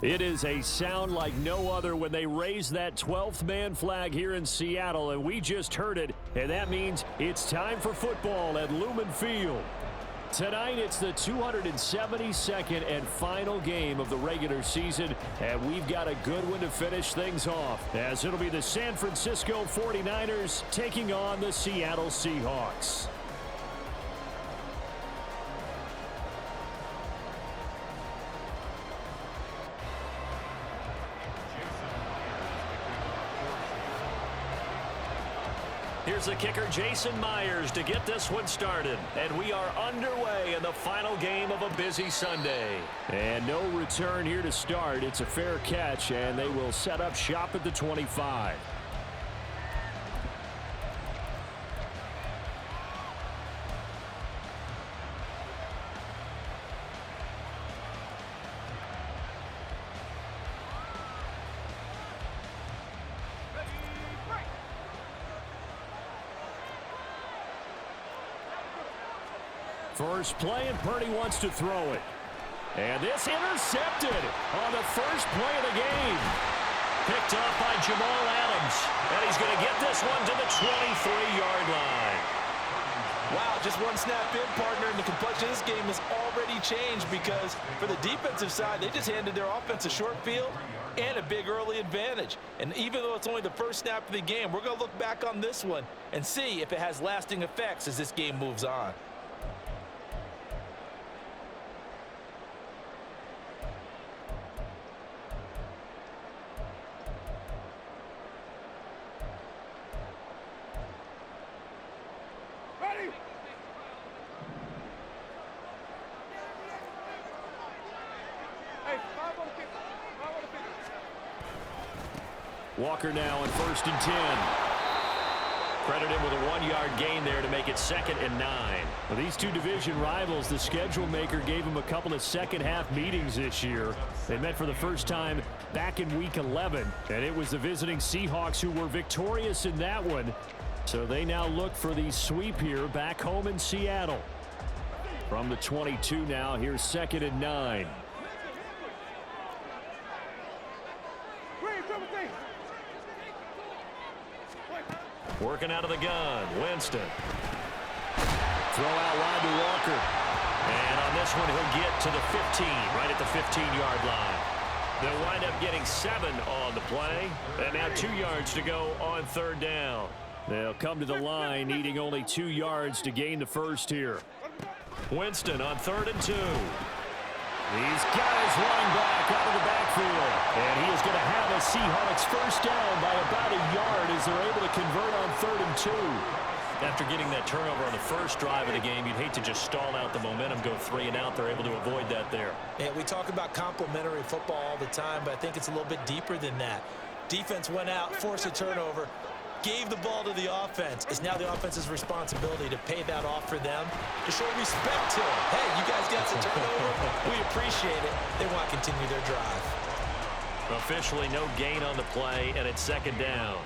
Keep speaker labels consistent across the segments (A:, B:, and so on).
A: It is a sound like no other when they raise that 12th man flag here in Seattle, and we just heard it, and that means it's time for football at Lumen Field. Tonight, it's the 272nd and final game of the regular season, and we've got a good one to finish things off, as it'll be the San Francisco 49ers taking on the Seattle Seahawks. Here's the kicker, Jason Myers, to get this one started. And we are underway in the final game of a busy Sunday. And no return here to start. It's a fair catch, and they will set up shop at the 25. First play, and Purdy wants to throw it. And this intercepted on the first play of the game. Picked off by Jamal Adams. And he's going to get this one to the 23-yard line.
B: Wow, just one snap in, partner, and the complexion of this game has already changed because for the defensive side, they just handed their offense a short field and a big early advantage. And even though it's only the first snap of the game, we're going to look back on this one and see if it has lasting effects as this game moves on.
A: Walker now on 1st and 10. Credit him with a 1-yard gain there to make it 2nd and 9. Well, these two division rivals, the schedule maker gave them a couple of second-half meetings this year. They met for the first time back in Week 11, and it was the visiting Seahawks who were victorious in that one. So they now look for the sweep here back home in Seattle. From the 22 now, here's 2nd and 9. Working out of the gun, Winston. Throw out wide to Walker. And on this one, he'll get to the 15, right at the 15-yard line. They'll wind up getting 7 on the play. And now 2 yards to go on 3rd down. They'll come to the line, needing only 2 yards to gain the first here. Winston on 3rd and 2. He's got his running back out of the backfield. And he is going to have a Seahawks first down by about a yard as they're able to convert on 3rd and 2. After getting that turnover on the first drive of the game, you'd hate to just stall out the momentum, go 3 and out. They're able to avoid that there.
B: Yeah, we talk about complementary football all the time, but I think it's a little bit deeper than that. Defense went out, forced a turnover, gave the ball to the offense. It's now the offense's responsibility to pay that off for them, to show respect to them. Hey, you guys got the turnover. We appreciate it. They want to continue their drive.
A: Officially no gain on the play, and it's 2nd down.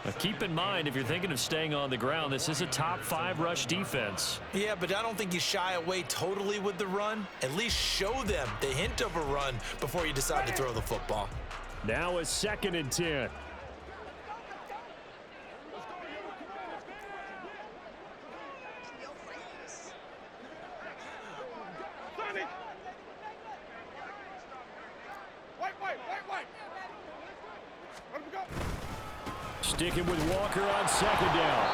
A: Now keep in mind, if you're thinking of staying on the ground, this is a top 5 rush defense.
B: Yeah, but I don't think you shy away totally with the run. At least show them the hint of a run before you decide to throw the football.
A: Now it's 2nd and 10. Sticking with Walker on 2nd down.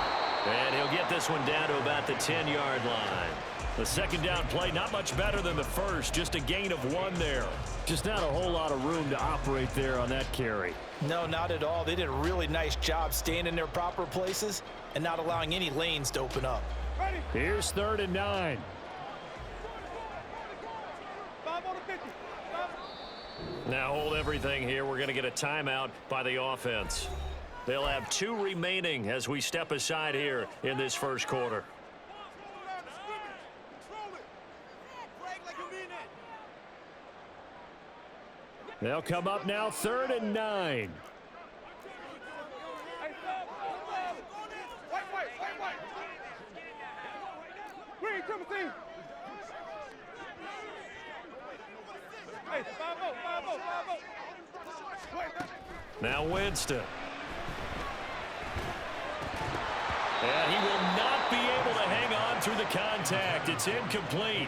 A: And he'll get this one down to about the 10-yard line. The 2nd down play, not much better than the first, just a gain of 1 there. Just not a whole lot of room to operate there on that carry.
B: No, not at all. They did a really nice job staying in their proper places and not allowing any lanes to open up.
A: Here's 3rd and 9. Now hold everything here. We're going to get a timeout by the offense. They'll have 2 remaining as we step aside here in this first quarter. They'll come up now 3rd and 9. Hey, 5-0, 5-0. Now Winston. And he will not be able to hang on through the contact. It's incomplete.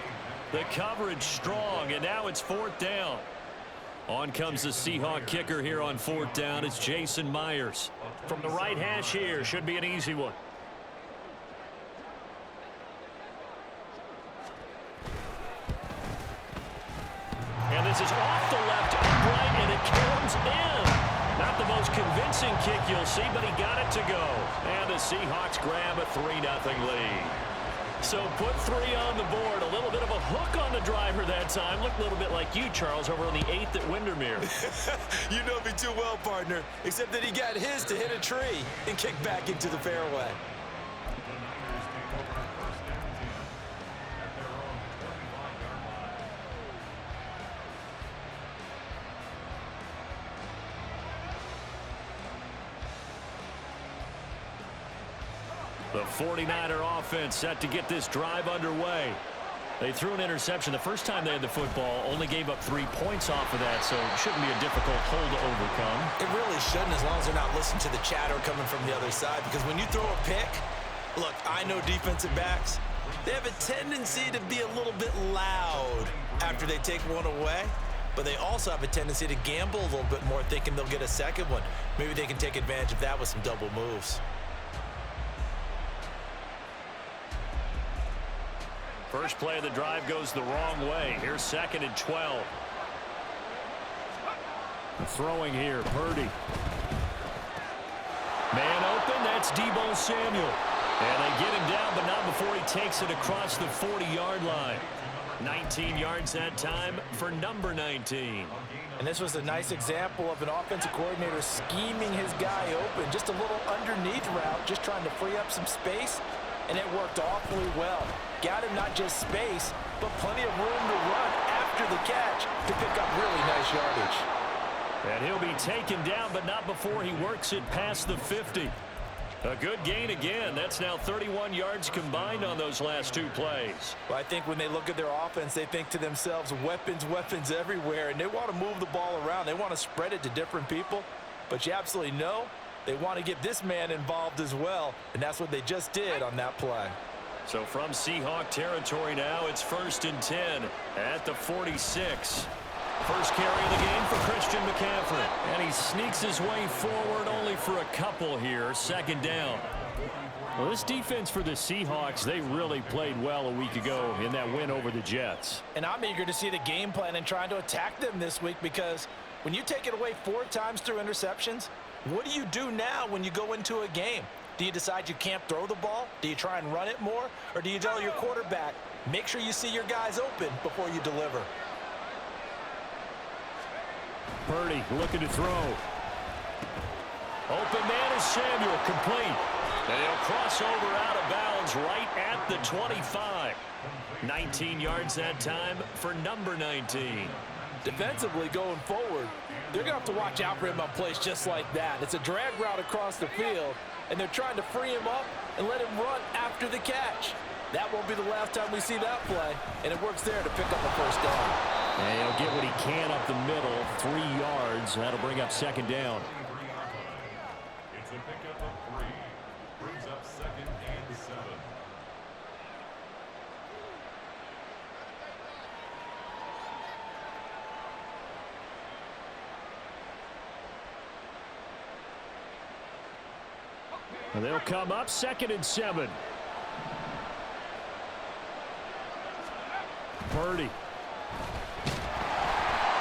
A: The coverage strong, and now it's 4th down. On comes the Seahawk kicker here on 4th down. It's Jason Myers. From the right hash here, should be an easy one. And this is off the left upright, and it comes in. Not the most convincing kick you'll see, but he got it to go. And the Seahawks grab a 3-0 lead. So put 3 on the board. A little bit of a hook on the driver that time. Looked a little bit like you, Charles, over on the 8th at Windermere.
B: You know me too well, partner, except that he got his to hit a tree and kick back into the fairway.
A: The 49er offense set to get this drive underway. They threw an interception the first time they had the football, only gave up 3 points off of that, so it shouldn't be a difficult hole to overcome.
B: It really shouldn't, as long as they're not listening to the chatter coming from the other side, because when you throw a pick, look, I know defensive backs, they have a tendency to be a little bit loud after they take one away, but they also have a tendency to gamble a little bit more, thinking they'll get a second one. Maybe they can take advantage of that with some double moves.
A: First play of the drive goes the wrong way. Here's 2nd and 12. Throwing here, Purdy. Man open, that's Deebo Samuel. And they get him down, but not before he takes it across the 40-yard line. 19 yards that time for number 19.
B: And this was a nice example of an offensive coordinator scheming his guy open. Just a little underneath route, just trying to free up some space, and it worked awfully well. Got him not just space, but plenty of room to run after the catch to pick up really nice yardage.
A: And he'll be taken down, but not before he works it past the 50. A good gain again. That's now 31 yards combined on those last 2 plays.
B: Well, I think when they look at their offense, they think to themselves, weapons, weapons everywhere, and they want to move the ball around. They want to spread it to different people, but you absolutely know they want to get this man involved as well, and that's what they just did on that play.
A: So from Seahawk territory now, it's 1st and 10 at the 46. First carry of the game for Christian McCaffrey. And he sneaks his way forward only for a couple here. 2nd down. Well, this defense for the Seahawks, they really played well a week ago in that win over the Jets.
B: And I'm eager to see the game plan and trying to attack them this week, because when you take it away 4 times through interceptions, what do you do now when you go into a game? Do you decide you can't throw the ball? Do you try and run it more? Or do you tell your quarterback, make sure you see your guys open before you deliver?
A: Purdy looking to throw. Open man is Samuel, complete. And he'll cross over out of bounds right at the 25. 19 yards that time for number 19.
B: Defensively going forward, they're going to have to watch out for him on plays just like that. It's a drag route across the field, and they're trying to free him up and let him run after the catch. That won't be the last time we see that play, and it works there to pick up a 1st down.
A: And he'll get what he can up the middle, 3 yards. That'll bring up 2nd down.
C: It's a pickup of 3. Brings up 2nd and 7.
A: And they'll come up 2nd and 7. Purdy.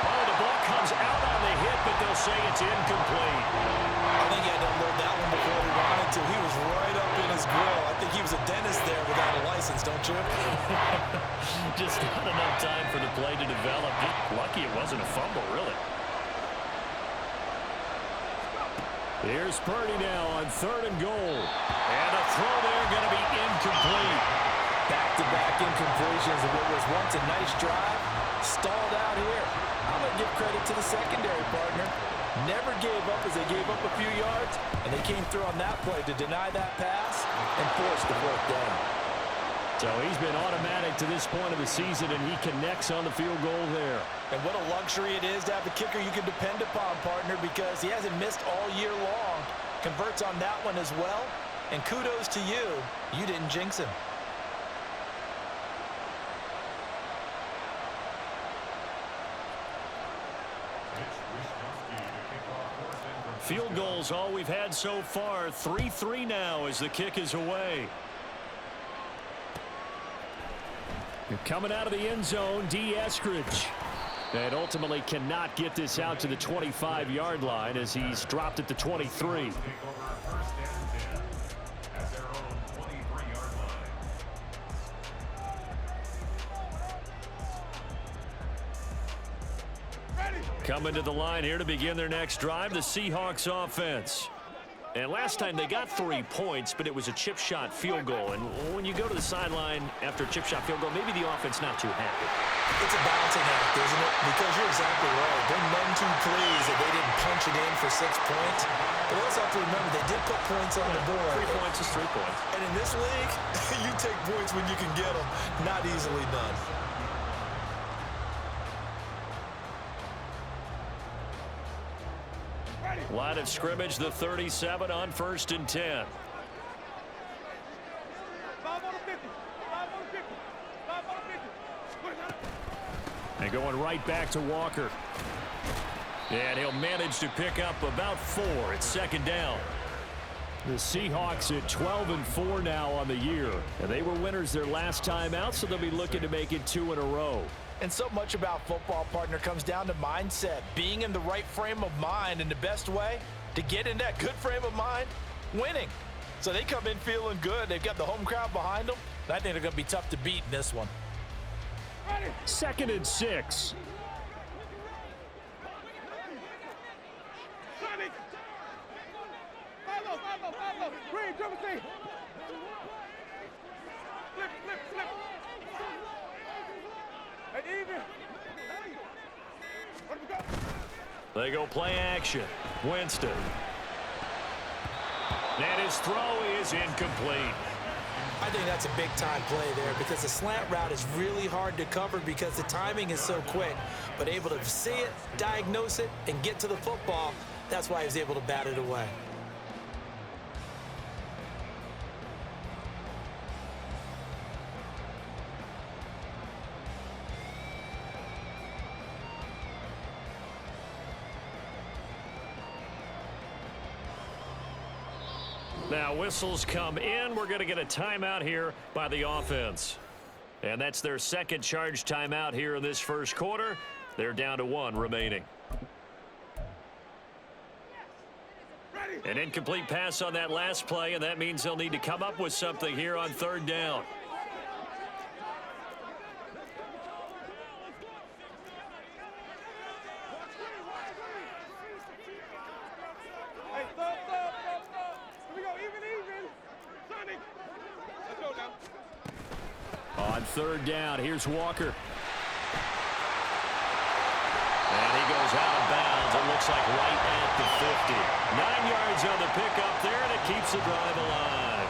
A: Oh, the ball comes out on the hit, but they'll say it's incomplete.
B: I think he had to unload that one before he wanted to. He was right up in his grill. I think he was a dentist there without a license, don't you?
A: Just not enough time for the play to develop. Just lucky it wasn't a fumble, really. Here's Purdy now on 3rd and goal. And a throw there going to be incomplete.
B: Back-to-back incompletions of what was once a nice drive. Stalled out here. I'm going to give credit to the secondary partner. Never gave up as they gave up a few yards, and they came through on that play to deny that pass and force the 4th down.
A: So he's been automatic to this point of the season, and he connects on the field goal there.
B: And what a luxury it is to have a kicker you can depend upon, partner, because he hasn't missed all year long. Converts on that one as well. And kudos to you. You didn't jinx him.
A: Field goals all we've had so far. 3-3 now as the kick is away. Coming out of the end zone, D. Eskridge. And ultimately cannot get this out to the 25-yard line as he's dropped at the 23. Coming to the line here to begin their next drive, the Seahawks offense. And last time they got 3 points, but it was a chip shot field goal. And when you go to the sideline after a chip shot field goal, maybe the offense not too happy.
B: It's a balancing act, isn't it? Because you're exactly right. They're none too pleased that they didn't punch it in for 6 points. But we also have to remember they did put points on the board.
A: 3 points is 3 points.
B: And in this league, you take points when you can get them. Not easily done.
A: Line of scrimmage, the 37 on 1st and 10. And going right back to Walker. And he'll manage to pick up about 4 at 2nd down. The Seahawks at 12-4 now on the year. And they were winners their last time out, so they'll be looking to make it 2 in a row.
B: And so much about football, partner, comes down to mindset. Being in the right frame of mind, and the best way to get in that good frame of mind, winning. So they come in feeling good. They've got the home crowd behind them. And I think they're going to be tough to beat in this one.
A: 2nd and 6. They go play action. Winston. And his throw is incomplete.
B: I think that's a big-time play there because the slant route is really hard to cover because the timing is so quick. But able to see it, diagnose it, and get to the football, that's why he was able to bat it away.
A: Now whistles come in. We're going to get a timeout here by the offense. And that's their 2nd charge timeout here in this 1st quarter. They're down to 1 remaining. An incomplete pass on that last play, and that means they'll need to come up with something here on 3rd down. On 3rd down, here's Walker. And he goes out of bounds. It looks like right at the 50. 9 yards on the pickup there, and it keeps the drive alive.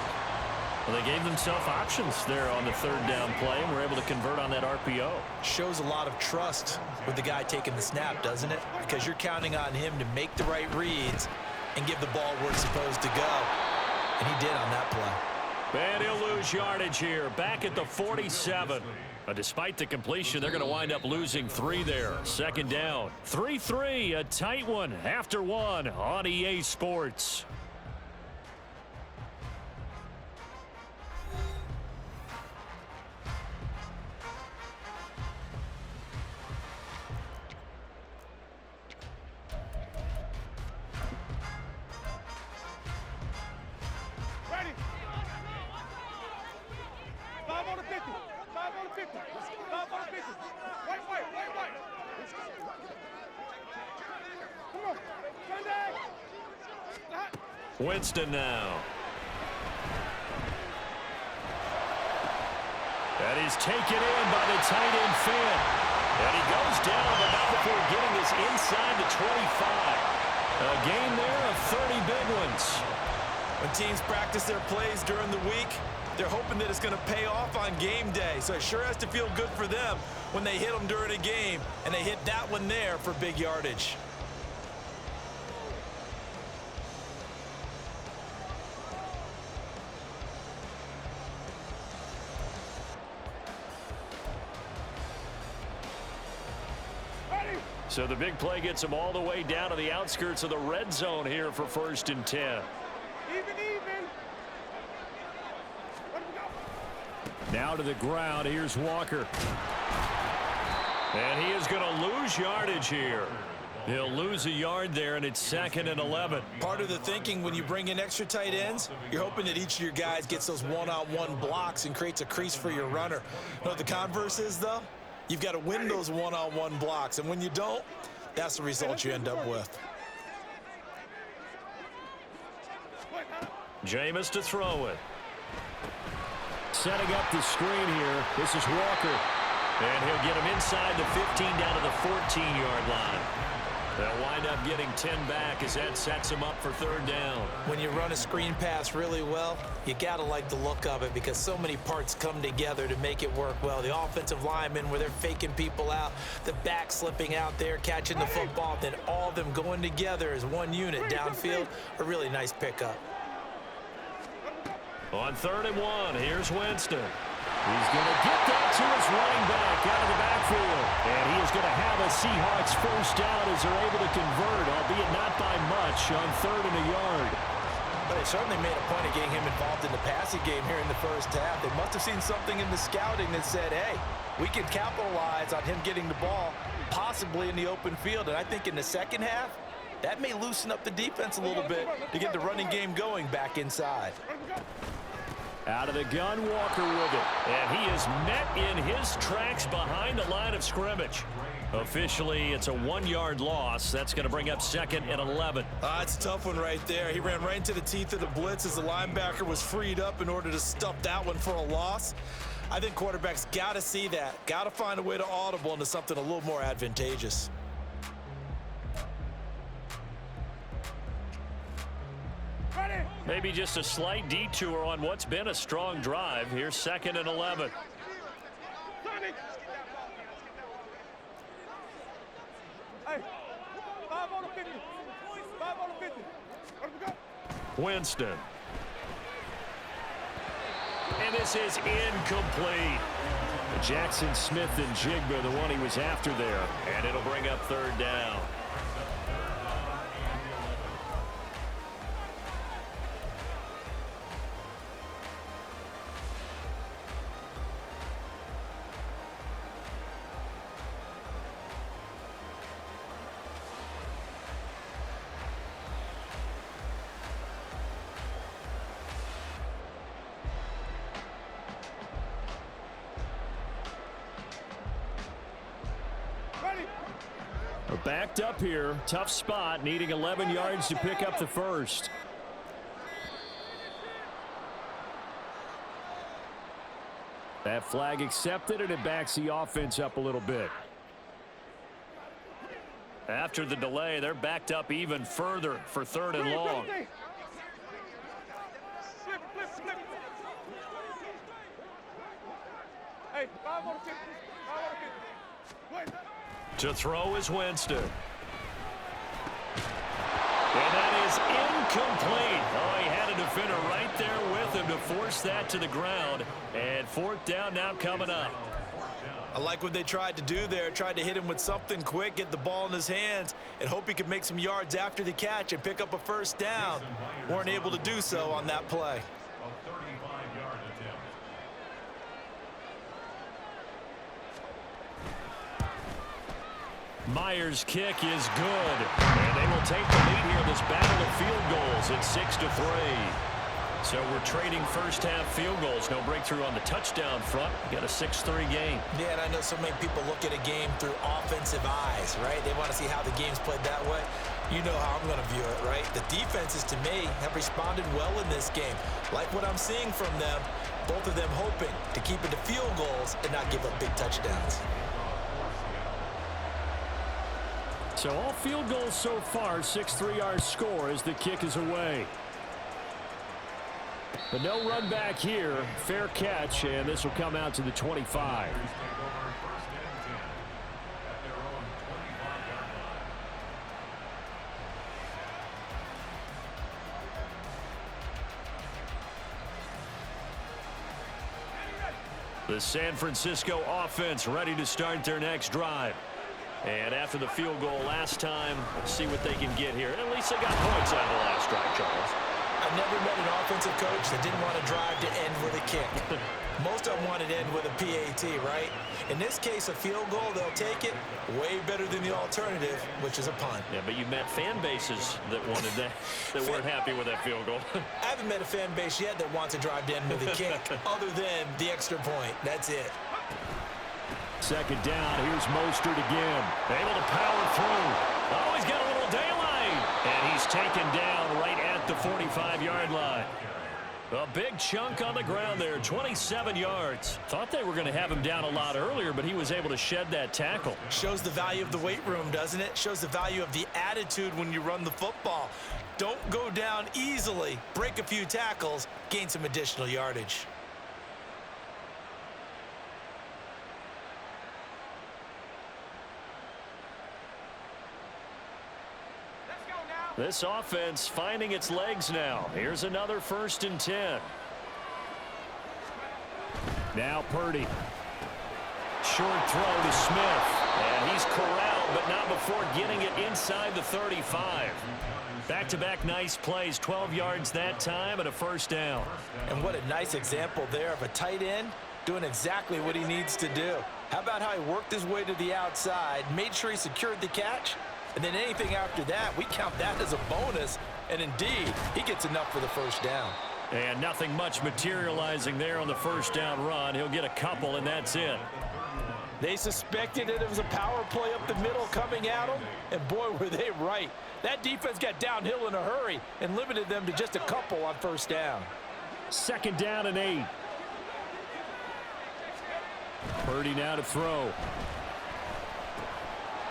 A: Well, they gave themselves options there on the 3rd down play, and were able to convert on that RPO.
B: Shows a lot of trust with the guy taking the snap, doesn't it? Because you're counting on him to make the right reads and give the ball where it's supposed to go. And he did on that play.
A: And he'll lose yardage here, back at the 47. Despite the completion, they're going to wind up losing 3 there. 2nd down. 3-3, a tight one after 1 on EA Sports. Winston now. And he's taken in by the tight end Finn. And he goes down, but not before getting this inside the 25. A gain there of 30 big ones.
B: When teams practice their plays during the week, they're hoping that it's going to pay off on game day. So it sure has to feel good for them when they hit them during a game, and they hit that one there for big yardage.
A: So the big play gets them all the way down to the outskirts of the red zone here for 1st and 10. Now to the ground. Here's Walker. And he is going to lose yardage here. He'll lose a yard there, and it's 2nd and 11.
B: Part of the thinking when you bring in extra tight ends, you're hoping that each of your guys gets those one-on-one blocks and creates a crease for your runner. You know what the converse is, though? You've got to win those one-on-one blocks, and when you don't, that's the result you end up with.
A: Jameis to throw it. Setting up the screen here. This is Walker. And he'll get him inside the 15 down to the 14-yard line. They'll wind up getting 10 back as that sets him up for 3rd down.
B: When you run a screen pass really well, you got to like the look of it because so many parts come together to make it work well. The offensive linemen where they're faking people out, the back slipping out there, catching the football, then all of them going together as one unit downfield. A really nice pickup.
A: On 3rd and 1, here's Winston. He's going to get that to his running back out of the backfield. And he is going to have a Seahawks 1st down as they're able to convert, albeit not by much, on 3rd and a yard.
B: But they certainly made a point of getting him involved in the passing game here in the 1st half. They must have seen something in the scouting that said, hey, we can capitalize on him getting the ball, possibly in the open field. And I think in the 2nd half, that may loosen up the defense a little bit to get the running game going back inside.
A: Out of the gun, Walker with it. And he is met in his tracks behind the line of scrimmage. Officially, it's a 1-yard loss. That's going to bring up 2nd and 11.
B: It's a tough one right there. He ran right into the teeth of the blitz as the linebacker was freed up in order to stuff that one for a loss. I think quarterbacks got to see that. Got to find a way to audible into something a little more advantageous.
A: Maybe just a slight detour on what's been a strong drive. Here's 2nd and 11. Winston. And this is incomplete. Jackson Smith and Jigba, the one he was after there. And it'll bring up 3rd down. Backed up here, tough spot, needing 11 yards to pick up the 1st. That flag accepted, and it backs the offense up a little bit. After the delay, they're backed up even further for 3rd and long. To throw is Winston. And that is incomplete. Oh, he had a defender right there with him to force that to the ground. And 4th down now coming up.
B: I like what they tried to do there. Tried to hit him with something quick, get the ball in his hands, and hope he could make some yards after the catch and pick up a 1st down. Weren't able to do so on that play.
A: Myers' kick is good. And they will take the lead here in this battle of field goals at 6-3. So we're trading 1st half field goals. No breakthrough on the touchdown front. We got a 6-3 game.
B: Yeah, and I know so many people look at a game through offensive eyes, right? They want to see how the game's played that way. You know how I'm going to view it, right? The defenses, to me, have responded well in this game. Like what I'm seeing from them, both of them hoping to keep it to field goals and not give up big touchdowns.
A: So all field goals so far, 6-3 our score as the kick is away. But no run back here. Fair catch, and this will come out to the 25. The San Francisco offense ready to start their next drive. And after the field goal last time, let's see what they can get here. At least they got points out of the last drive, Charles.
B: I've never met an offensive coach that didn't want to drive to end with a kick. Most of them wanted to end with a PAT, right? In this case, a field goal, they'll take it. Way better than the alternative, which is a punt.
A: Yeah, but you met fan bases that wanted that, that weren't happy with that field goal.
B: I haven't met a fan base yet that wants to drive to end with a kick, other than the extra point. That's it.
A: Second down, here's Mostert again. Able to power through. Oh, he's got a little daylight. And he's taken down right at the 45-yard line. A big chunk on the ground there, 27 yards. Thought they were going to have him down a lot earlier, but he was able to shed that tackle.
B: Shows the value of the weight room, doesn't it? Shows the value of the attitude when you run the football. Don't go down easily. Break a few tackles, gain some additional yardage.
A: This offense finding its legs now. Here's another 1st and 10. Now Purdy. Short throw to Smith. And he's corralled, but not before getting it inside the 35. Back-to-back nice plays. 12 yards that time and a 1st down.
B: And what a nice example there of a tight end doing exactly what he needs to do. How about how he worked his way to the outside, made sure he secured the catch? And then anything after that, we count that as a bonus. And indeed, he gets enough for the 1st down.
A: And nothing much materializing there on the 1st down run. He'll get a couple, and that's it.
B: They suspected that it was a power play up the middle coming at them. And boy, were they right. That defense got downhill in a hurry and limited them to just a couple on 1st down.
A: 2nd down and 8. Purdy now to throw.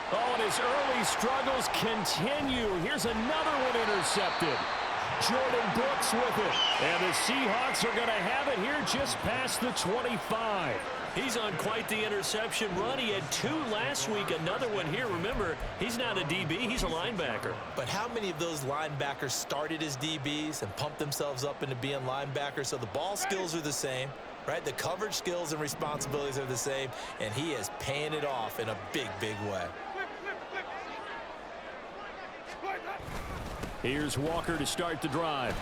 A: Oh, and his early struggles continue. Here's another one intercepted. Jordan Brooks with it. And the Seahawks are going to have it here just past the 25. He's on quite the interception run. He had 2 last week, another one here. Remember, he's not a DB, he's a linebacker.
B: But how many of those linebackers started as DBs and pumped themselves up into being linebackers? So the ball skills are the same, right? The coverage skills and responsibilities are the same, and he is paying it off in a big, big way.
A: Here's Walker to start the drive.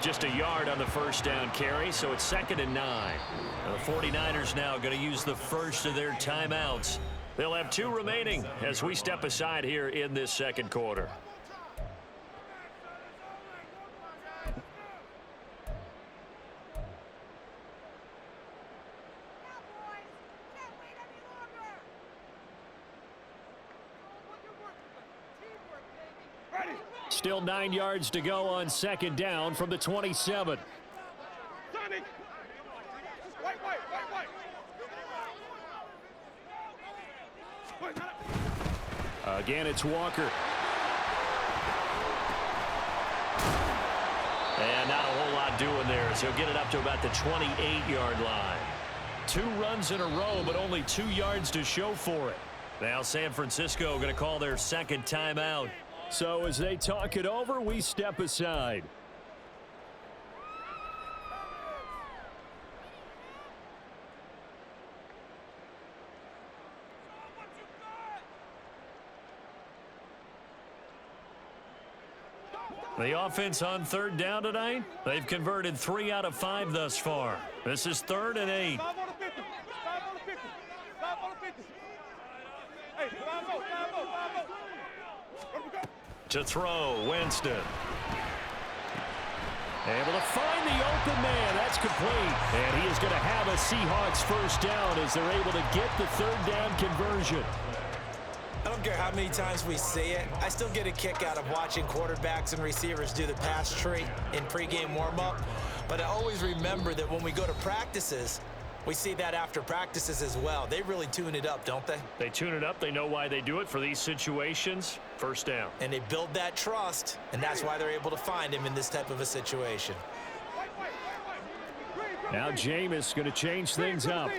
A: Just a yard on the 1st down carry, so it's 2nd and 9. Now the 49ers now going to use the first of their timeouts. They'll have 2 remaining as we step aside here in this 2nd quarter. Still 9 yards to go on 2nd down from the 27. Again, it's Walker. And not a whole lot doing there as he'll get it up to about the 28-yard line. 2 runs in a row, but only 2 yards to show for it. Now San Francisco going to call their 2nd timeout. So as they talk it over, we step aside. The offense on 3rd down tonight, they've converted 3 out of 5 thus far. This is 3rd and 8. To throw, Winston. Able to find the open man. That's complete. And he is going to have a Seahawks 1st down as they're able to get the 3rd down conversion.
B: I don't care how many times we say it. I still get a kick out of watching quarterbacks and receivers do the pass tree in pregame warm-up. But I always remember that when we go to practices, we see that after practices as well. They really tune it up, don't they?
A: They tune it up. They know why they do it for these situations. 1st down.
B: And they build that trust, and that's why they're able to find him in this type of a situation.
A: Now Jameis going to change things up.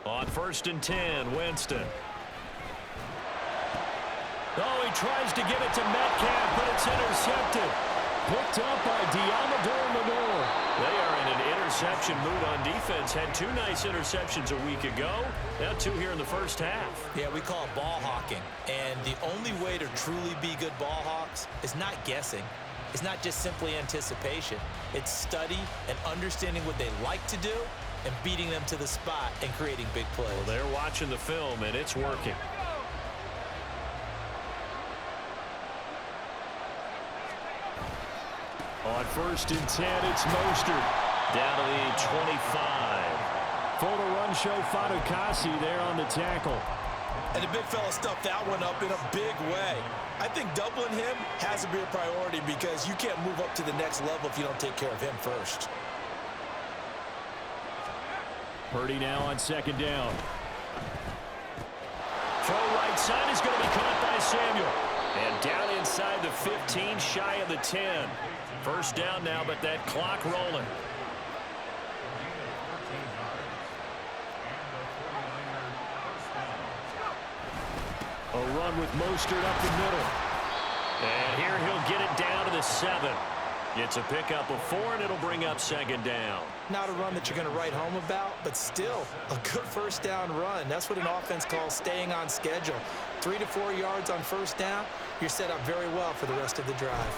A: On 1st and 10, Winston. Oh, he tries to get it to Metcalf, but it's intercepted. Picked up by Diamador. They are in an interception mood on defense. Had 2 nice interceptions a week ago. Now 2 here in the first half.
B: Yeah, we call it ball hawking. And the only way to truly be good ball hawks is not guessing. It's not just simply anticipation. It's study and understanding what they like to do and beating them to the spot and creating big plays.
A: Well, they're watching the film, and it's working. On 1st and 10, it's Mostert. Down to the 25. Photo run show Fatukasi there on the tackle.
B: And the big fella stuffed that one up in a big way. I think doubling him has to be a priority because you can't move up to the next level if you don't take care of him first.
A: Purdy now on 2nd down. Throw right side is going to be caught by Samuel. And down inside the 15, shy of the 10. 1st down now, but that clock rolling. A run with Mostert up the middle. And here he'll get it down to the 7. It's a pickup of 4, and it'll bring up 2nd down.
B: Not a run that you're going to write home about, but still a good 1st down run. That's what an offense calls staying on schedule. 3 to 4 yards on 1st down, you're set up very well for the rest of the drive.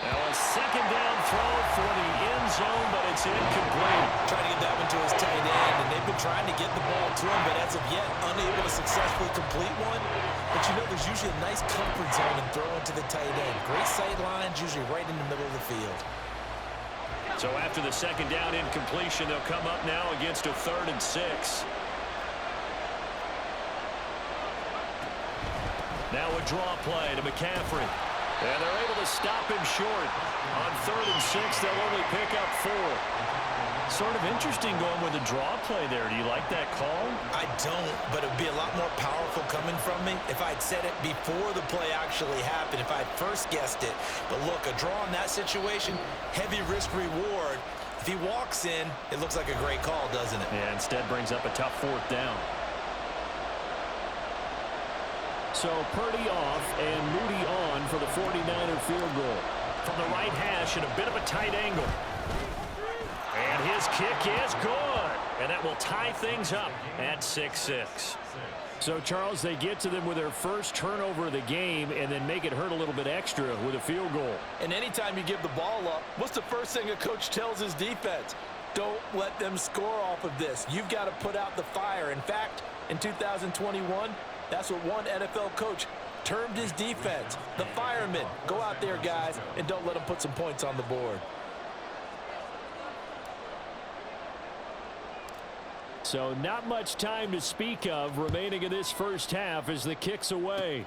A: Now a 2nd down throw for the end zone, but it's incomplete.
B: Trying to get that one to his tight end, and they've been trying to get the ball to him, but as of yet, unable to successfully complete one. But you know, there's usually a nice comfort zone in throwing to the tight end. Great sight lines, usually right in the middle of the field.
A: So after the 2nd down incompletion, they'll come up now against a 3rd and 6. Now a draw play to McCaffrey. And they're able to stop him short. On 3rd and 6, they'll only pick up 4. Sort of interesting going with a draw play there. Do you like that call?
B: I don't, but it would be a lot more powerful coming from me if I'd said it before the play actually happened, if I'd first guessed it. But look, a draw in that situation, heavy risk reward. If he walks in, it looks like a great call, doesn't it?
A: Yeah, instead brings up a tough 4th down. So Purdy off and Moody on for the 49er field goal. From the right hash in a bit of a tight angle. And his kick is good. And that will tie things up at 6-6. So, Charles, they get to them with their first turnover of the game and then make it hurt a little bit extra with a field goal.
B: And anytime you give the ball up, what's the first thing a coach tells his defense? Don't let them score off of this. You've got to put out the fire. In fact, in 2021, that's what one NFL coach termed his defense. The firemen. Go out there, guys, and don't let them put some points on the board.
A: So not much time to speak of remaining in this first half as the kick's away.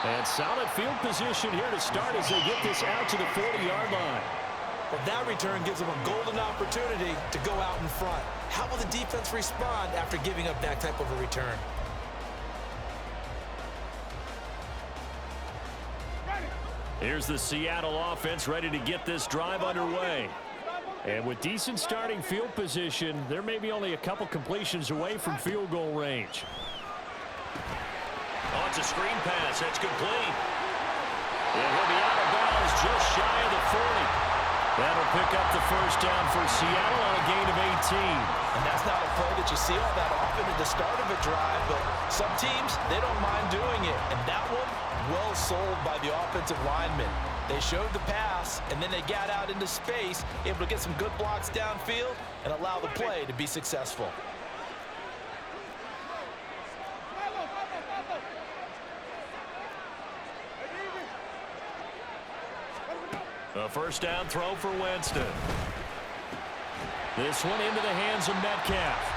A: And solid field position here to start as they get this out to the 40-yard line.
B: Well, that return gives them a golden opportunity to go out in front. How will the defense respond after giving up that type of a return?
A: Here's the Seattle offense ready to get this drive underway. And with decent starting field position, there may be only a couple completions away from field goal range. Oh, it's a screen pass. That's complete. And he'll be out of bounds just shy of the 40. That'll pick up the 1st down for Seattle on a gain of 18.
B: And that's not a play that you see all that often at the start of a drive, but some teams, they don't mind doing it. And that one, well sold by the offensive lineman. They showed the pass, and then they got out into space, able to get some good blocks downfield and allow the play to be successful.
A: A 1st down throw for Winston. This one into the hands of Metcalf.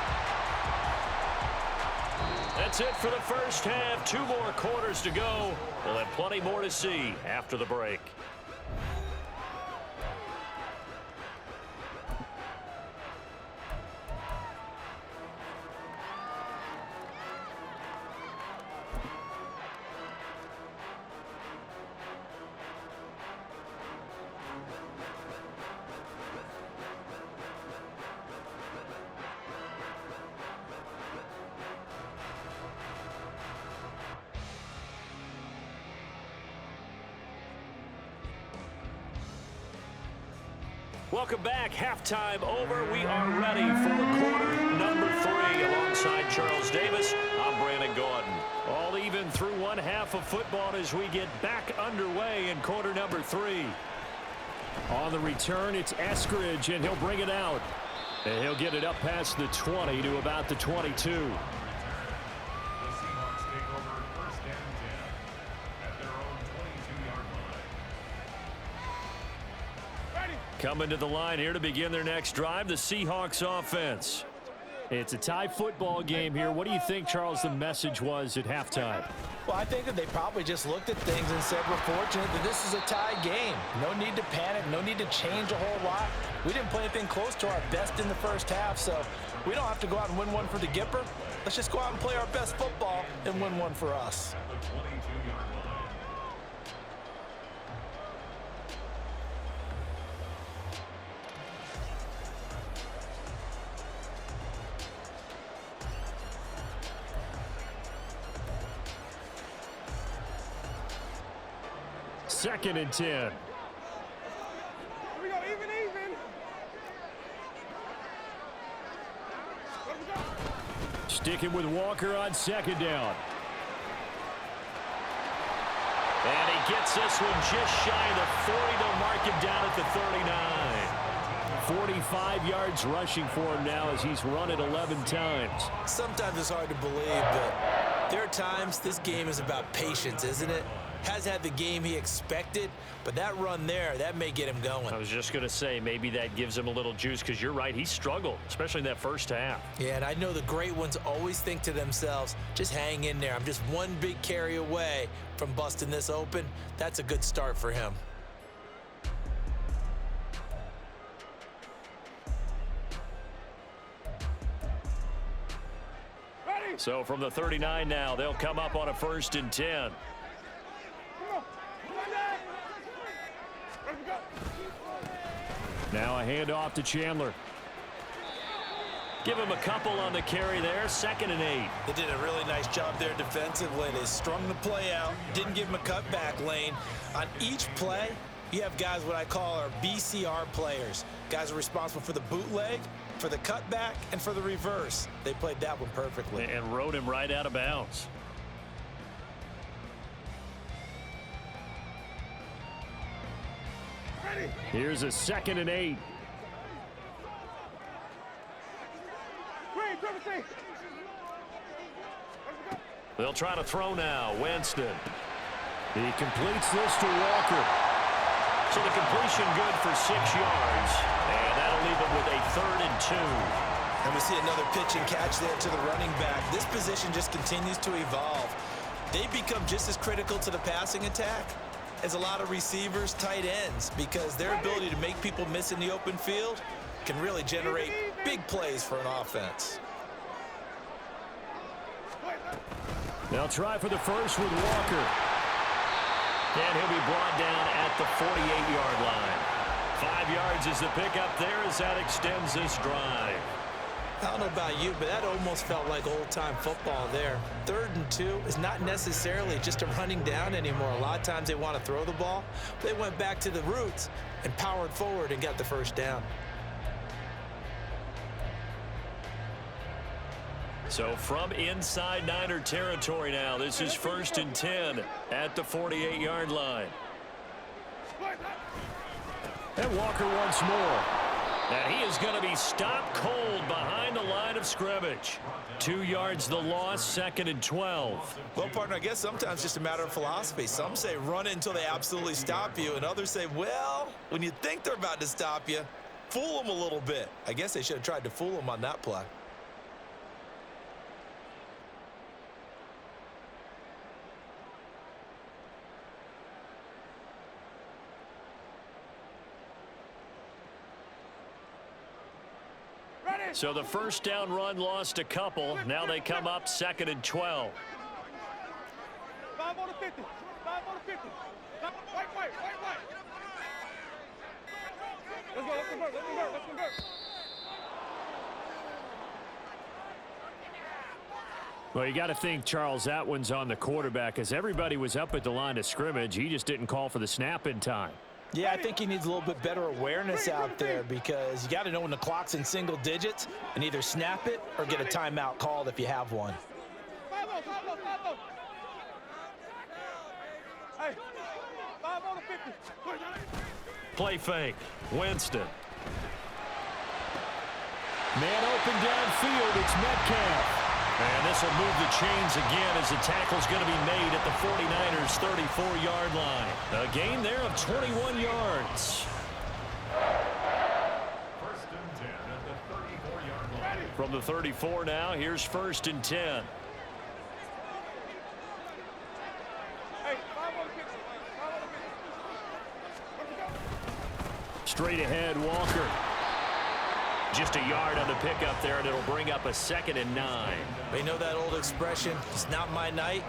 A: That's it for the first half. 2 more quarters to go. We'll have plenty more to see after the break. Welcome back. Halftime over. We are ready for quarter number 3. Alongside Charles Davis, I'm Brandon Gordon. All even through one half of football as we get back underway in quarter number 3. On the return, it's Eskridge, and he'll bring it out. And he'll get it up past the 20 to about the 22. Coming to the line here to begin their next drive, the Seahawks offense. It's a tie football game here. What do you think, Charles, the message was at halftime?
B: Well, I think that they probably just looked at things and said, we're fortunate that this is a tie game. No need to panic, no need to change a whole lot. We didn't play anything close to our best in the first half, so we don't have to go out and win one for the Gipper. Let's just go out and play our best football and win one for us.
A: Second and 10.
D: Here we go, even.
A: Sticking with Walker on second down. And he gets this one just shy of the 40. They'll mark him down at the 39. 45 yards rushing for him now as he's run it 11 times.
B: Sometimes it's hard to believe, but there are times this game is about patience, isn't it? Has had the game he expected, but that run there, that may get him going.
A: I was just going to say, maybe that gives him a little juice, because you're right, he struggled, especially in that first half.
B: Yeah, and I know the great ones always think to themselves, just hang in there. I'm just one big carry away from busting this open. That's a good start for him.
A: So from the 39 now, they'll come up on a 1st and 10. Now a handoff to Chandler. Give him a couple on the carry there. 2nd and 8.
B: They did a really nice job there defensively. They strung the play out, didn't give him a cutback lane. On each play, you have guys what I call our BCR players. Guys are responsible for the bootleg, for the cutback, and for the reverse. They played that one perfectly.
A: And rode him right out of bounds. Here's a 2nd and 8. They'll try to throw now. Winston. He completes this to Walker. So the completion good for 6 yards. And that'll leave him with a 3rd and 2.
B: And we see another pitch and catch there to the running back. This position just continues to evolve. They become just as critical to the passing attack as a lot of receivers, tight ends, because their ability to make people miss in the open field can really generate big plays for an offense.
A: They'll try for the first with Walker. And he'll be brought down at the 48-yard line. 5 yards is the pickup there as that extends this drive.
B: I don't know about you, but that almost felt like old-time football there. 3rd and 2 is not necessarily just a running down anymore. A lot of times they want to throw the ball. They went back to the roots and powered forward and got the first down.
A: So from inside Niner territory now, this is 1st and 10 at the 48-yard line. And Walker once more. And he is going to be stopped cold behind the line of scrimmage. 2 yards the loss, 2nd and 12.
B: Well, partner, I guess sometimes it's just a matter of philosophy. Some say run it until they absolutely stop you, and others say, well, when you think they're about to stop you, fool them a little bit. I guess they should have tried to fool them on that play.
A: So the first down run lost a couple. Now they come up 2nd and 12.
D: 5 on the 50. 5 on the 50. White. Let's go. Let's convert.
A: Well, you got to think, Charles, that one's on the quarterback, as everybody was up at the line of scrimmage. He just didn't call for the snap in time.
B: Yeah, I think he needs a little bit better awareness out there because you got to know when the clock's in single digits and either snap it or get a timeout called if you have one.
D: Hey, 5 on the 50.
A: Play fake. Winston. Man open downfield. It's Metcalf. And this will move the chains again as the tackle's going to be made at the 49ers' 34-yard line. A gain there of 21 yards.
C: First and 10 at the 34-yard line.
A: From the 34 now, here's first and 10.
D: Hey, 5 on the 50. 5 on the 50.
A: Straight ahead, Walker. Just a yard on the pickup there, and it'll bring up a 2nd and 9.
B: They know that old expression, it's not my night.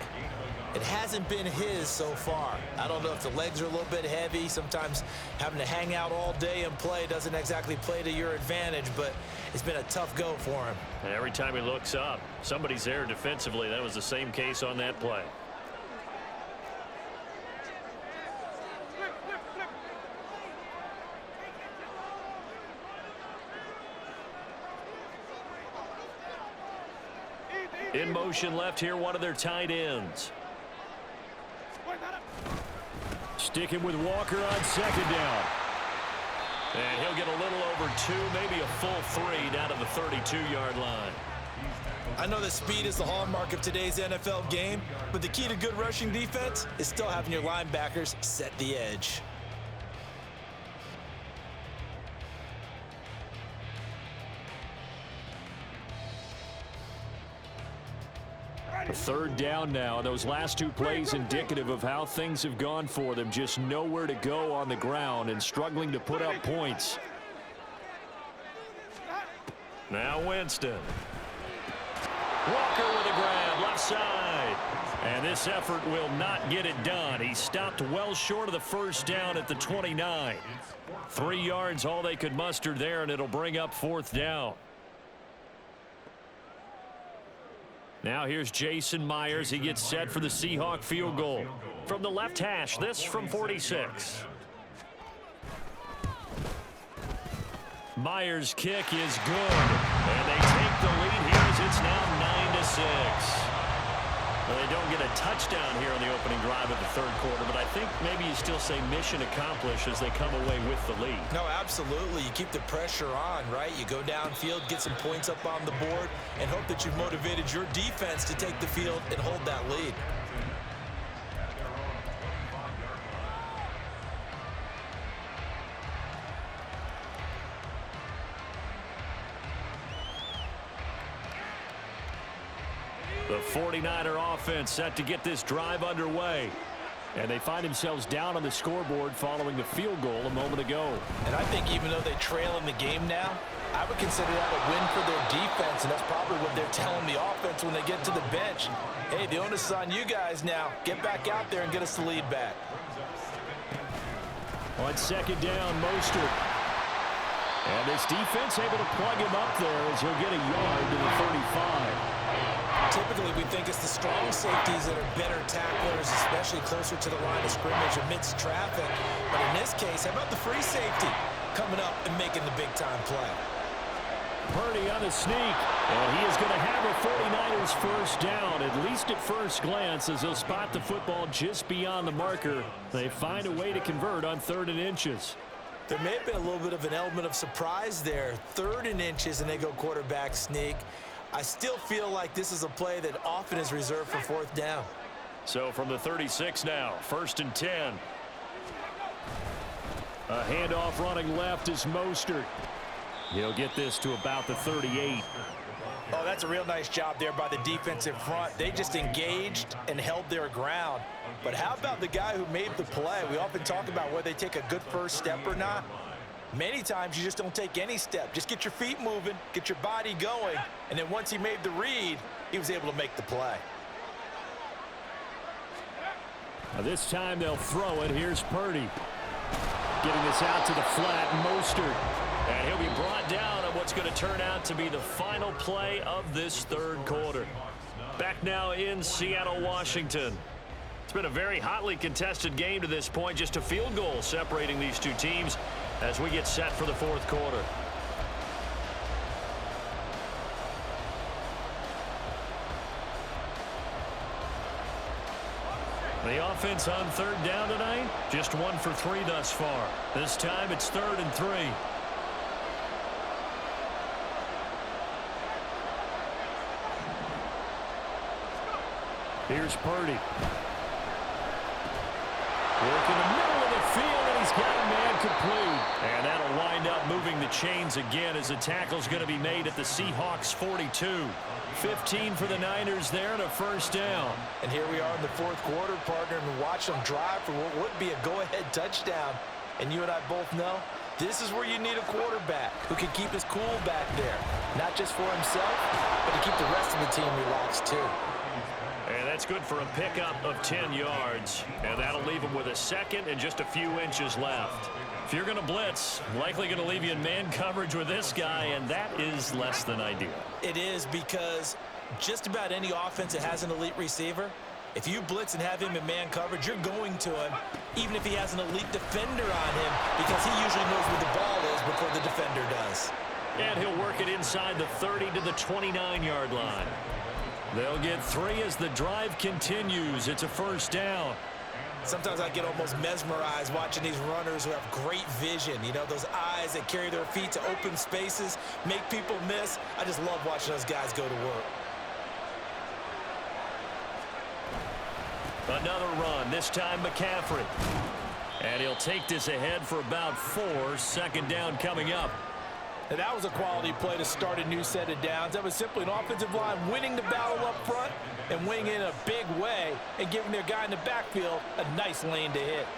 B: It hasn't been his so far. I don't know if the legs are a little bit heavy. Sometimes having to hang out all day and play doesn't exactly play to your advantage, but it's been a tough go for him.
A: And every time he looks up, somebody's there defensively. That was the same case on that play. In motion left here, one of their tight ends. Sticking with Walker on 2nd down. And he'll get a little over 2, maybe a full 3 down to the 32-yard line.
B: I know that speed is the hallmark of today's NFL game, but the key to good rushing defense is still having your linebackers set the edge.
A: Third down now. Those last 2 plays indicative of how things have gone for them. Just nowhere to go on the ground and struggling to put up points. Now Winston. Walker with a grab, left side. And this effort will not get it done. He stopped well short of the first down at the 29. 3 yards all they could muster there, and it'll bring up 4th down. Now here's Jason Myers. He gets set for the Seahawk field goal. From the left hash, this from 46. Myers' kick is good. And they take the lead here as it's now 9-6. Well, they don't get a touchdown here on the opening drive of the 3rd quarter, but I think maybe you still say mission accomplished as they come away with the lead.
B: No, absolutely. You keep the pressure on, right? You go downfield, get some points up on the board, and hope that you've motivated your defense to take the field and hold that lead.
A: The 49er offense set to get this drive underway. And they find themselves down on the scoreboard following the field goal a moment ago.
B: And I think even though they trail in the game now, I would consider that a win for their defense, and that's probably what they're telling the offense when they get to the bench. Hey, the onus is on you guys now. Get back out there and get us the lead back.
A: On 2nd down, Mostert. And this defense able to plug him up there as he'll get a yard to the 35.
B: Typically, we think it's the strong safeties that are better tacklers, especially closer to the line of scrimmage amidst traffic. But in this case, how about the free safety coming up and making the big-time play?
A: Purdy on the sneak, and he is going to have a 49ers first down, at least at first glance, as he'll spot the football just beyond the marker. They find a way to convert on 3rd and inches.
B: There may have been a little bit of an element of surprise there. 3rd and inches, and they go quarterback sneak. I still feel like this is a play that often is reserved for 4th down.
A: So from the 36 now, 1st and 10. A handoff running left is Mostert. He'll get this to about the 38.
B: Oh, that's a real nice job there by the defensive front. They just engaged and held their ground. But how about the guy who made the play? We often talk about whether they take a good first step or not. Many times you just don't take any step. Just get your feet moving, get your body going, and then once he made the read, he was able to make the play.
A: Now this time they'll throw it. Here's Purdy. Getting this out to the flat, Mostert. And he'll be brought down on what's going to turn out to be the final play of this 3rd quarter. Back now in Seattle, Washington. been a very hotly contested game to this point. Just a field goal separating these two teams as we get set for the fourth quarter. The offense on third down tonight, just 1 for 3 thus far. This time it's 3rd and 3. Here's Purdy. Work in the middle of the field, and he's got a man complete. And that'll wind up moving the chains again as the tackle's going to be made at the Seahawks 42. 15 for the Niners there and a first down.
B: And here we are in the fourth quarter, partner, and watch them drive for what would be a go-ahead touchdown. And you and I both know this is where you need a quarterback who can keep his cool back there. Not just for himself, but to keep the rest of the team relaxed too.
A: And that's good for a pickup of 10 yards. And that'll leave him with a second and just a few inches left. If you're going to blitz, likely going to leave you in man coverage with this guy, and that is less than ideal.
B: It is, because just about any offense that has an elite receiver, if you blitz and have him in man coverage, you're going to him, even if he has an elite defender on him, because he usually knows where the ball is before the defender does.
A: And he'll work it inside the 30 to the 29-yard line. They'll get 3 as the drive continues. It's a first down.
B: Sometimes I get almost mesmerized watching these runners who have great vision. You know, those eyes that carry their feet to open spaces, make people miss. I just love watching those guys go to work.
A: Another run, this time McCaffrey. And he'll take this ahead for about 4. 2nd down coming up.
B: And that was a quality play to start a new set of downs. That was simply an offensive line winning the battle up front and winning in a big way and giving their guy in the backfield a nice lane to hit.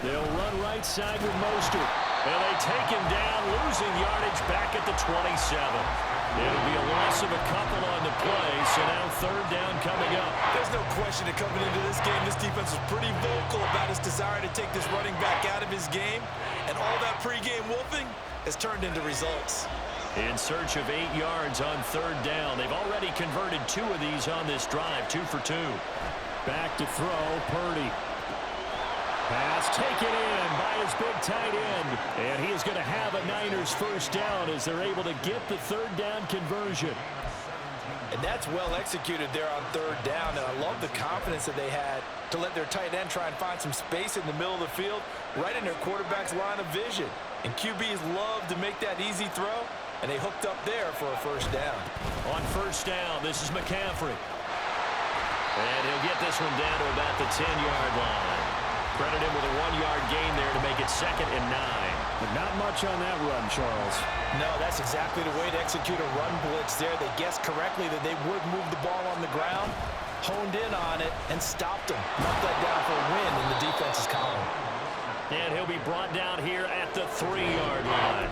A: They'll run right side with Mostert. And they take him down, losing yardage back at the 27. It'll be a loss of a couple on the play, so now 3rd down coming up.
B: There's no question that coming into this game, this defense was pretty vocal about his desire to take this running back out of his game. And all that pregame wolfing has turned into results.
A: In search of 8 yards on 3rd down. They've already converted 2 of these on this drive, 2 for 2. Back to throw, Purdy. Pass taken in by his big tight end. And he is going to have a Niners first down as they're able to get the 3rd down conversion.
B: And that's well executed there on 3rd down. And I love the confidence that they had to let their tight end try and find some space in the middle of the field, right in their quarterback's line of vision. And QBs love to make that easy throw, and they hooked up there for a first down.
A: On first down, this is McCaffrey. And he'll get this one down to about the 10-yard line. Credit him with a 1-yard gain there to make it 2nd and 9. But not much on that run, Charles.
B: No, that's exactly the way to execute a run blitz there. They guessed correctly that they would move the ball on the ground, honed in on it, and stopped them. Knocked that down for a win in the defense's column.
A: And he'll be brought down here at the 3-yard line.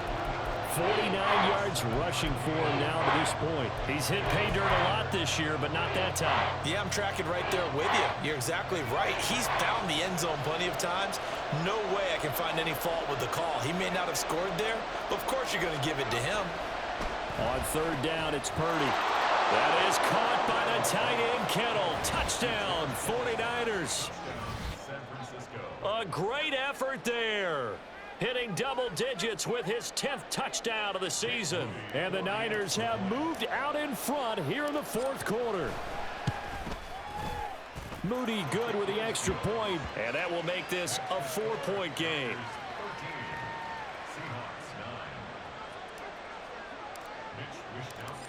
A: 49 yards rushing for him now to this point. He's hit pay dirt a lot this year, but not that time.
B: Yeah, I'm tracking right there with you. You're exactly right. He's found the end zone plenty of times. No way I can find any fault with the call. He may not have scored there, but of course you're going to give it to him.
A: On 3rd down, it's Purdy. That is caught by the tight end, Kittle. Touchdown, 49ers. A great effort there. Hitting double digits with his 10th touchdown of the season. And the Niners have moved out in front here in the 4th quarter. Moody good with the extra point, and that will make this a 4-point game.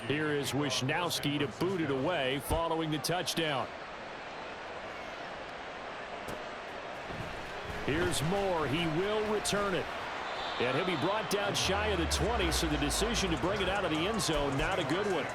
A: Here is Wishnowski to boot it away following the touchdown. Here's Moore. He will return it. And he'll be brought down shy of the 20, so the decision to bring it out of the end zone, not a good one.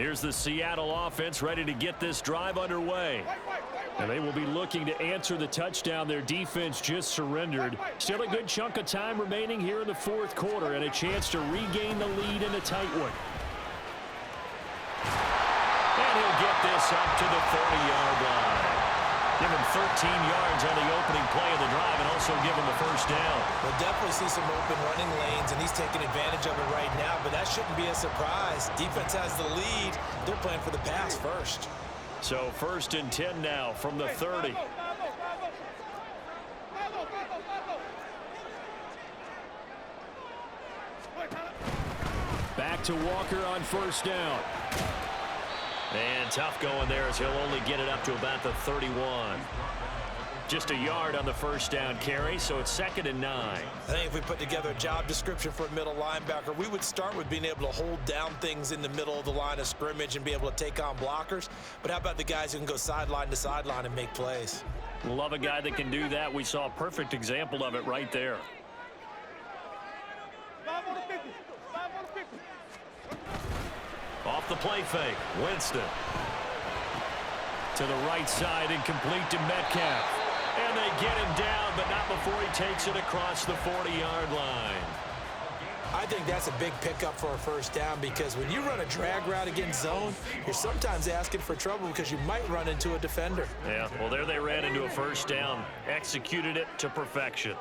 A: Here's the Seattle offense ready to get this drive underway. And they will be looking to answer the touchdown their defense just surrendered. Still a good chunk of time remaining here in the fourth quarter and a chance to regain the lead in a tight one. And he'll get this up to the 30-yard line. Give him 13 yards on the opening play of the drive and also give him a first down.
B: We'll definitely see some open running lanes, and he's taking advantage of it right now, but that shouldn't be a surprise. Defense has the lead. They're playing for the pass first.
A: So 1st and 10 now from the 30. Back to Walker on first down. And tough going there as he'll only get it up to about the 31. Just a yard on the first down carry, so it's 2nd and 9.
B: I think if we put together a job description for a middle linebacker, we would start with being able to hold down things in the middle of the line of scrimmage and be able to take on blockers. But how about the guys who can go sideline to sideline and make plays?
A: Love a guy that can do that. We saw a perfect example of it right there. Off the play fake, Winston. To the right side, incomplete to Metcalf. And they get him down, but not before he takes it across the 40-yard line.
B: I think that's a big pickup for a first down because when you run a drag route against zone, you're sometimes asking for trouble because you might run into a defender.
A: Yeah, well, there they ran into a first down. Executed it to perfection.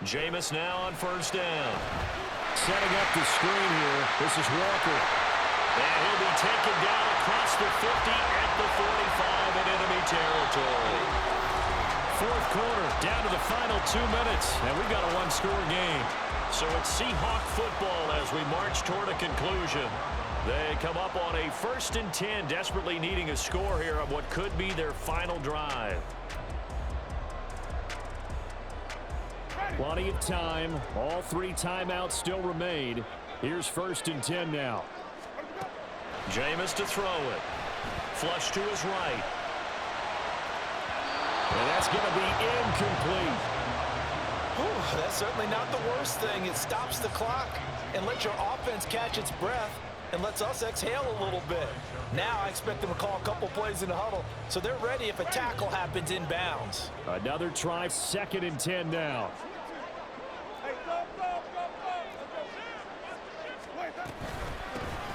A: Jameis now on first down. Setting up the screen here. This is Walker. And he'll be taken down across the 50 at the 45 in enemy territory. Fourth quarter, down to the final 2 minutes, and we've got a one-score game. So it's Seahawk football as we march toward a conclusion. They come up on a 1st and 10, desperately needing a score here on what could be their final drive. Plenty of time. All 3 timeouts still remain. Here's 1st and 10 now. Jameis to throw it. Flush to his right. And that's going to be incomplete.
B: Whew, that's certainly not the worst thing. It stops the clock and lets your offense catch its breath and lets us exhale a little bit. Now I expect them to call a couple plays in the huddle so they're ready if a tackle happens inbounds.
A: Another try, 2nd and 10 now.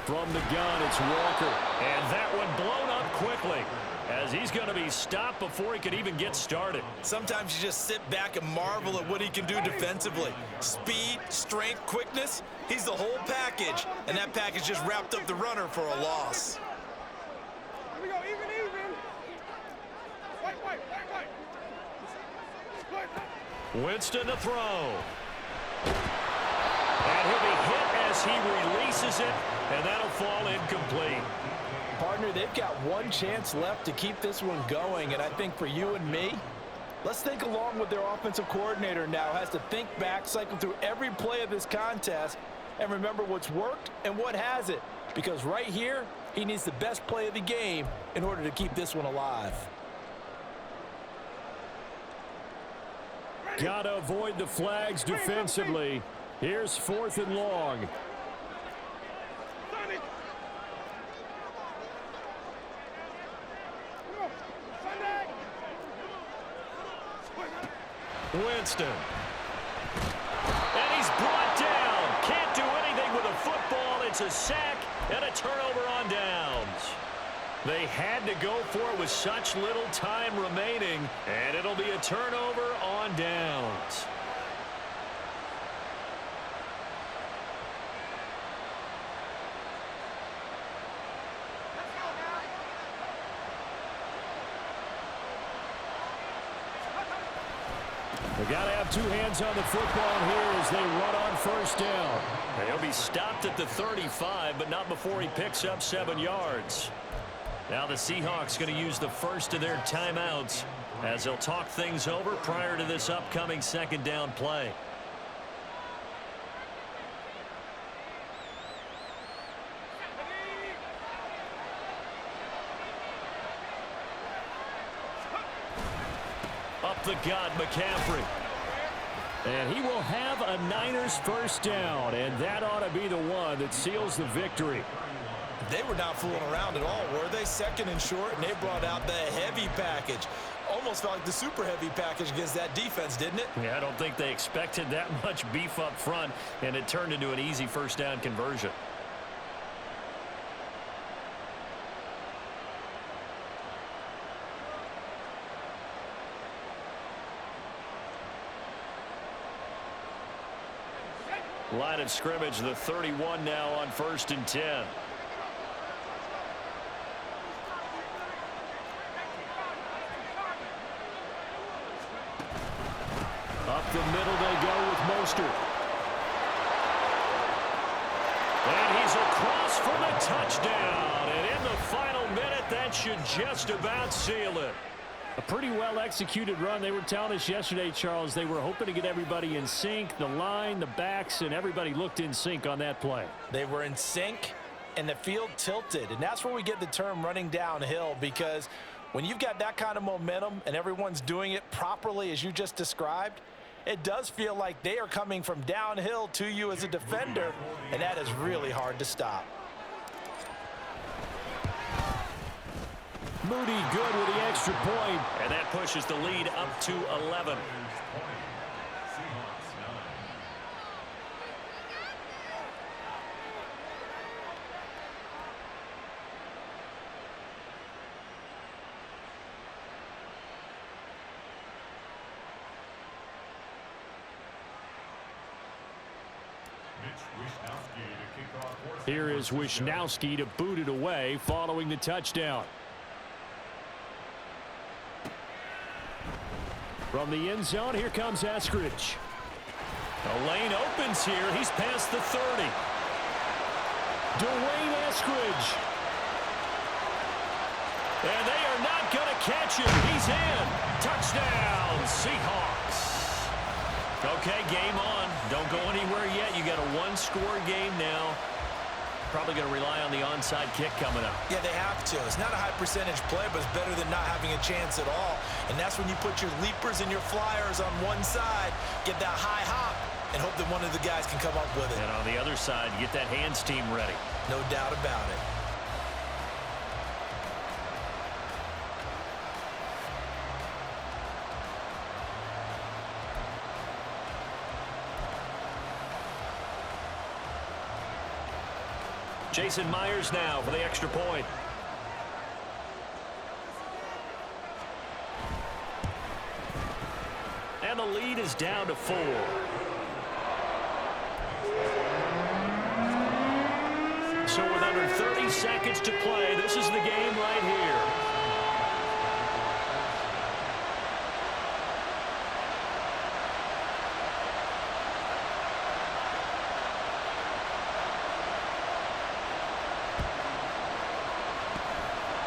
A: From the gun, it's Walker. And that one blown up quickly as he's going to be stopped before he could even get started.
B: Sometimes you just sit back and marvel at what he can do defensively. Speed, strength, quickness, he's the whole package. And that package just wrapped up the runner for a loss.
D: Here we go, even. Wait.
A: Winston to throw. And he'll be hit as he releases it, and that'll fall incomplete.
B: Partner, they've got one chance left to keep this one going, and I think for you and me, let's think along with their offensive coordinator now. Has to think back, cycle through every play of this contest, and remember what's worked and what hasn't. Because right here, he needs the best play of the game in order to keep this one alive.
A: Got to avoid the flags defensively. Here's 4th and long. Winston. And he's brought down. Can't do anything with a football. It's a sack and a turnover on downs. They had to go for it with such little time remaining, and it'll be a turnover on downs. They got to have 2 hands on the football here as they run on first down. And he'll be stopped at the 35, but not before he picks up 7 yards. Now the Seahawks going to use the first of their timeouts as they'll talk things over prior to this upcoming 2nd down play. Up the gut, McCaffrey. And he will have a Niners first down, and that ought to be the one that seals the victory.
B: They were not fooling around at all, were they? Second and short, and they brought out the heavy package. Almost felt like the super heavy package against that defense, didn't it?
A: Yeah, I don't think they expected that much beef up front, and it turned into an easy first down conversion. Line of scrimmage, the 31 now on 1st and 10. Up the middle they go with Mostert. And he's across for the touchdown. And in the final minute, that should just about seal it. A pretty well-executed run. They were telling us yesterday, Charles, they were hoping to get everybody in sync, the line, the backs, and everybody looked in sync on that play.
B: They were in sync, and the field tilted. And that's where we get the term running downhill, because when you've got that kind of momentum and everyone's doing it properly as you just described, it does feel like they are coming from downhill to you as a defender, and that is really hard to stop.
A: Moody good with the extra point, and that pushes the lead up to 11. Here is Wishnowski to boot it away following the touchdown. From the end zone, here comes Eskridge. The lane opens here. He's past the 30. Dwayne Eskridge. And they are not going to catch him. He's in. Touchdown, Seahawks. Okay, game on. Don't go anywhere yet. You got a one-score game now. Probably going to rely on the onside kick coming up.
B: Yeah, they have to. It's not a high percentage play, but it's better than not having a chance at all. And that's when you put your leapers and your flyers on one side, get that high hop, and hope that one of the guys can come up with it.
A: And on the other side, get that hands team ready.
B: No doubt about it.
A: Jason Myers now for the extra point. And the lead is down to 4. So with under 30 seconds to play, this is the game right here.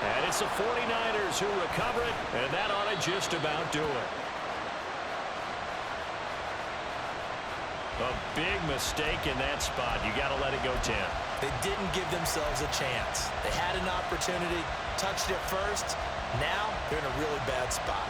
A: And it's the 49ers who recover it, and that ought to just about do it. A big mistake in that spot. You got to let it go 10.
B: They didn't give themselves a chance. They had an opportunity, touched it first. Now they're in a really bad spot.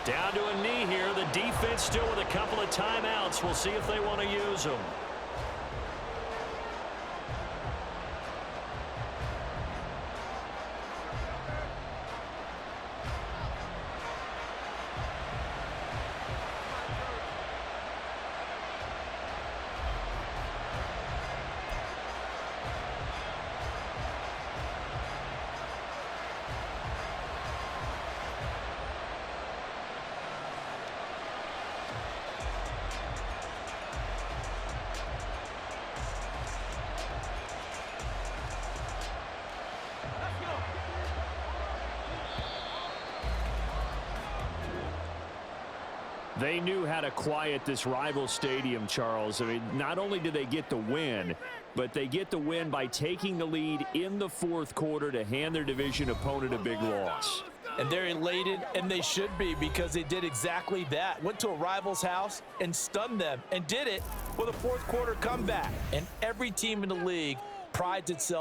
A: Down to a knee here. The defense still with a couple of timeouts. We'll see if they want to use them. They knew how to quiet this rival stadium, Charles. I mean, not only did they get the win, but they get the win by taking the lead in the fourth quarter to hand their division opponent a big loss.
B: And they're elated, and they should be, because they did exactly that. Went to a rival's house and stunned them, and did it with a fourth quarter comeback. And every team in the league prides itself